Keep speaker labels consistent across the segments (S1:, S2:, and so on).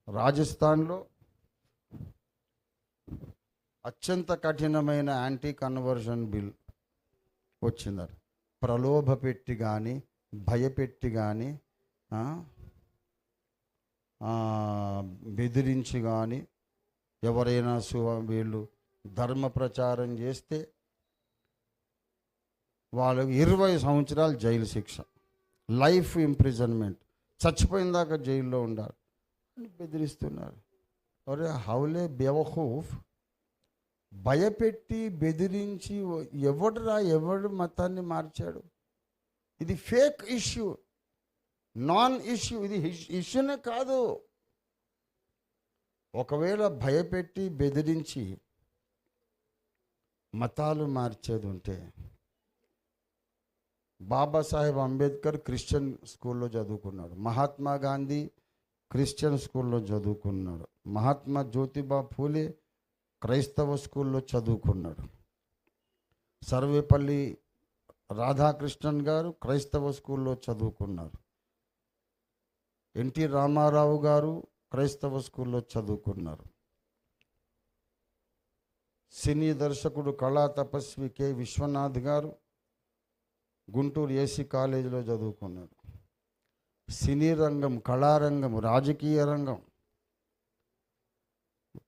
S1: రాజస్థాన్లో అత్యంత కఠినమైన యాంటీ కన్వర్షన్ బిల్ వచ్చిందట. ప్రలోభ పెట్టి కానీ భయపెట్టి కానీ బెదిరించి కానీ ఎవరైనా వీళ్ళు ధర్మ ప్రచారం చేస్తే వాళ్ళకి 20 సంవత్సరాలు జైలు శిక్ష, లైఫ్ ఇంప్రిజన్మెంట్, చచ్చిపోయిన దాకా జైల్లో ఉండాలి అని బెదిరిస్తున్నారు. అరే హౌలే బేవఖూఫ్, భయపెట్టి బెదిరించి ఎవడు మతాన్ని మార్చాడు? ఇది ఫేక్ ఇష్యూ, నాన్ ఇష్యూ. ఇది ఇష్యూనే కాదు. ఒకవేళ భయపెట్టి బెదిరించి మతాలు మార్చేది ఉంటే, బాబాసాహెబ్ అంబేద్కర్ క్రిస్టియన్ స్కూల్లో చదువుకున్నాడు, మహాత్మా గాంధీ క్రిస్టియన్ స్కూల్లో చదువుకున్నాడు, మహాత్మా జ్యోతిబా ఫూలే క్రైస్తవ స్కూల్లో చదువుకున్నాడు, సర్వేపల్లి రాధాకృష్ణన్ గారు క్రైస్తవ స్కూల్లో చదువుకున్నారు, ఎన్టీ రామారావు గారు క్రైస్తవ స్కూల్లో చదువుకున్నారు, సినీ దర్శకుడు కళా తపస్వి కె విశ్వనాథ్ గారు గుంటూరు ఏసీ కాలేజీలో చదువుకున్నాడు. సినీ రంగం, కళారంగం, రాజకీయ రంగం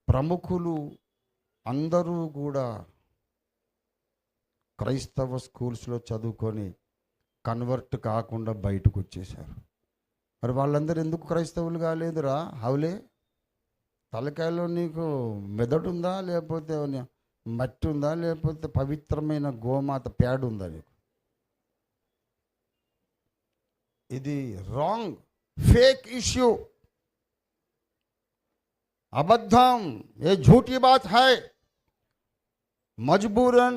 S1: ప్రముఖులు అందరూ కూడా క్రైస్తవ స్కూల్స్లో చదువుకొని కన్వర్ట్ కాకుండా బయటకు వచ్చేసారు. మరి వాళ్ళందరూ ఎందుకు క్రైస్తవులు కాలేదురా? హౌలే, తలకాయలో నీకు మెదడు ఉందా, లేకపోతే మట్టి ఉందా, లేకపోతే పవిత్రమైన గోమాత ప్యాడ్ ఉందా నీకు? ఇది రాంగ్, फेक इश्यू, अबद्धम, ये झूठी बात है। मजबूरन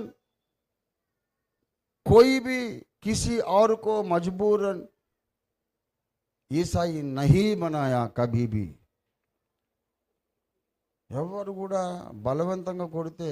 S1: कोई भी किसी और को मजबूरन ईसाई नहीं बनाया कभी भी। ఎవరు కూడా బలవంతంగా కొడితే